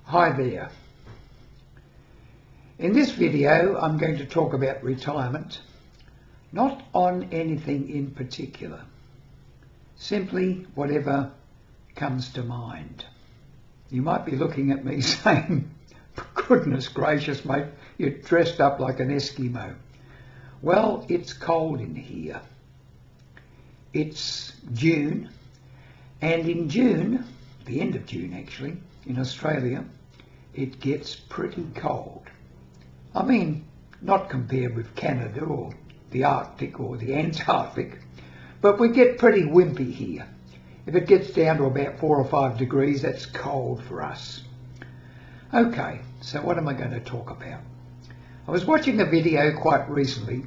Hi there. In this video I'm going to talk about retirement, not on anything in particular, simply whatever comes to mind. You might be looking at me saying, goodness gracious mate, you're dressed up like an Eskimo. Well, it's cold in here. It's June, and in June, the end of June actually, in Australia, it gets pretty cold. I mean, not compared with Canada or the Arctic or the Antarctic, but we get pretty wimpy here. If it gets down to about 4 or 5 degrees, that's cold for us. Okay, so what am I going to talk about? I was watching a video quite recently,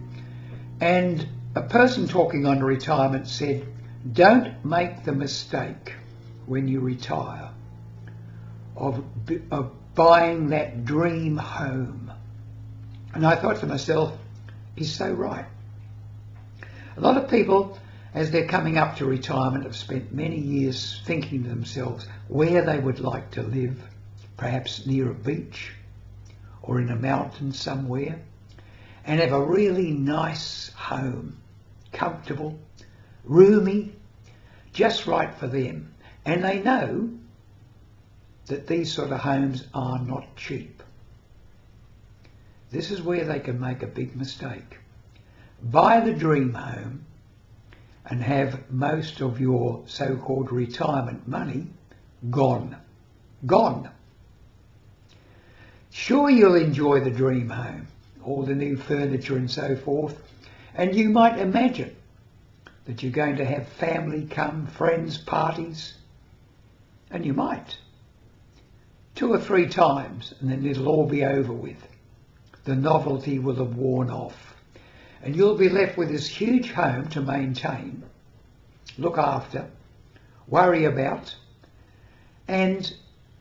and a person talking on retirement said, don't make the mistake when you retire of buying that dream home. And I thought to myself, he's so right. A lot of people, as they're coming up to retirement, have spent many years thinking to themselves where they would like to live, perhaps near a beach or in a mountain somewhere, and have a really nice home, comfortable, roomy, just right for them. And they know that these sort of homes are not cheap. This is where they can make a big mistake. Buy the dream home and have most of your so-called retirement money gone. Gone. Sure, you'll enjoy the dream home, all the new furniture and so forth, and you might imagine that you're going to have family come, friends, parties, and you might. 2 or 3 times, and then it'll all be over with. The novelty will have worn off, and you'll be left with this huge home to maintain, look after, worry about, and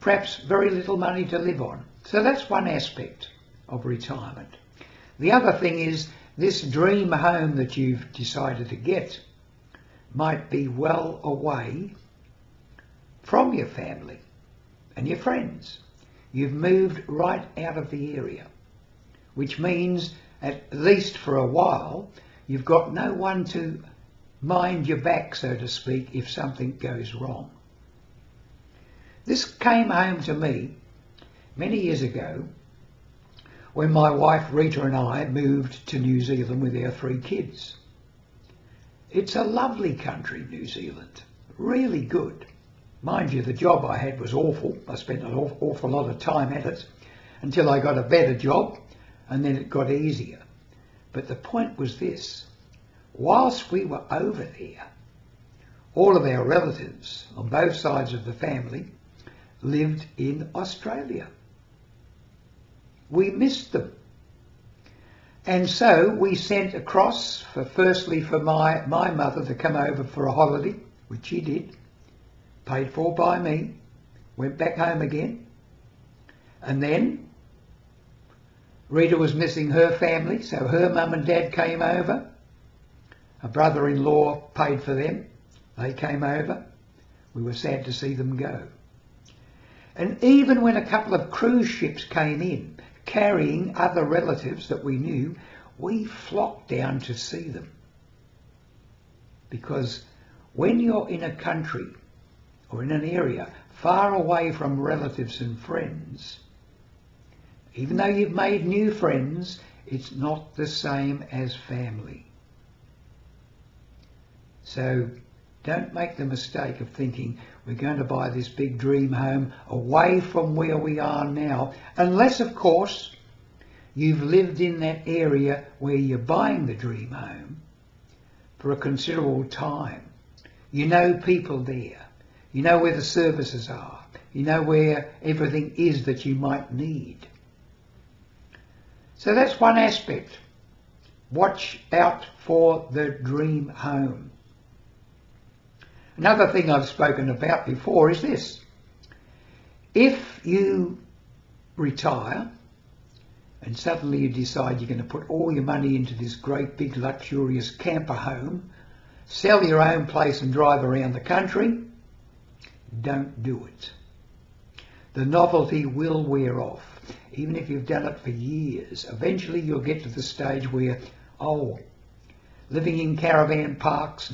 perhaps very little money to live on. So that's one aspect of retirement. The other thing is this dream home that you've decided to get might be well away from your family and your friends. You've moved right out of the area, which means at least for a while you've got no one to mind your back, so to speak, if something goes wrong. This came home to me many years ago when my wife Rita and I moved to New Zealand with our 3 kids. It's a lovely country, New Zealand, really good. Mind you, the job I had was awful. I spent an awful lot of time at it until I got a better job, and then it got easier. But the point was this: whilst we were over there, all of our relatives on both sides of the family lived in Australia. We missed them. And so we sent across, firstly for my mother to come over for a holiday, which she did, paid for by me, went back home again. And then Rita was missing her family, so her mum and dad came over. A brother-in-law paid for them. They came over. We were sad to see them go. And even when a couple of cruise ships came in, carrying other relatives that we knew, we flocked down to see them. Because when you're in a country or in an area far away from relatives and friends, even though you've made new friends, it's not the same as family. So don't make the mistake of thinking we're going to buy this big dream home away from where we are now, unless, of course, you've lived in that area where you're buying the dream home for a considerable time. You know people there. You know where the services are. You know where everything is that you might need. So that's one aspect. Watch out for the dream home. Another thing I've spoken about before is this. If you retire and suddenly you decide you're going to put all your money into this great big luxurious camper home, sell your own place and drive around the country, don't do it. The novelty will wear off. Even if you've done it for years, eventually you'll get to the stage where, oh, living in caravan parks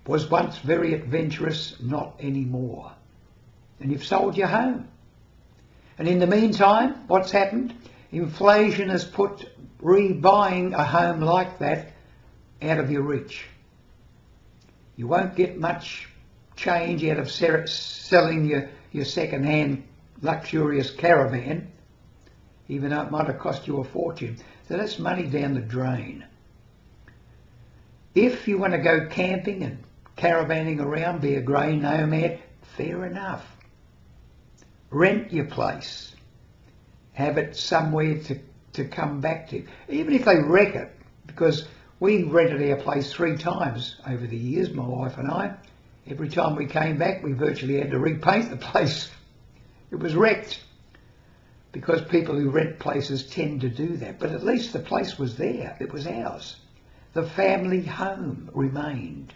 was once very adventurous, not anymore. And you've sold your home. And in the meantime, what's happened? Inflation has put rebuying a home like that out of your reach. You won't get much change out of selling your second-hand luxurious caravan, even though it might have cost you a fortune. So that's money down the drain. If you want to go camping and caravanning around, be a grey nomad, fair enough. Rent your place. Have it somewhere to come back to. Even if they wreck it, because we rented our place 3 times over the years, my wife and I. Every time we came back, we virtually had to repaint the place. It was wrecked, because people who rent places tend to do that. But at least the place was there. It was ours. The family home remained.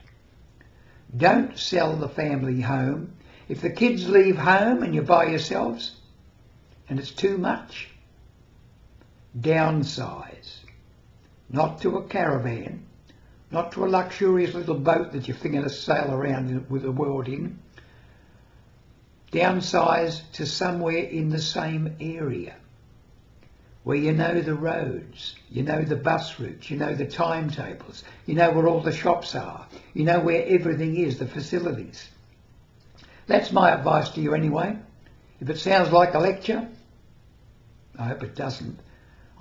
Don't sell the family home. If the kids leave home and you're by yourselves and it's too much, downsize. Not to a caravan, not to a luxurious little boat that you're going to sail around with the world in. Downsize to somewhere in the same area where you know the roads, you know the bus routes, you know the timetables, you know where all the shops are, you know where everything is, the facilities. That's my advice to you anyway. If it sounds like a lecture, I hope it doesn't.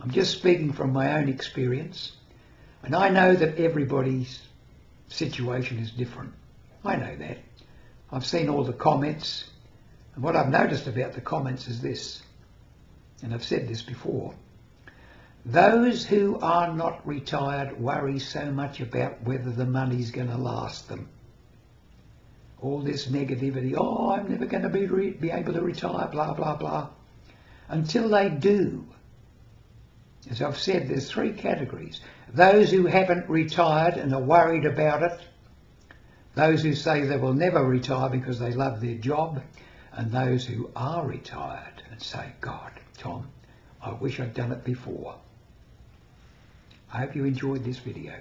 I'm just speaking from my own experience, and I know that everybody's situation is different. I know that. I've seen all the comments, and what I've noticed about the comments is this, and I've said this before. Those who are not retired worry so much about whether the money's going to last them. All this negativity, oh, I'm never going to be able to retire, blah, blah, blah. Until they do. As I've said, there's 3 categories. Those who haven't retired and are worried about it. Those who say they will never retire because they love their job. And those who are retired and say, God, Tom, I wish I'd done it before. I hope you enjoyed this video.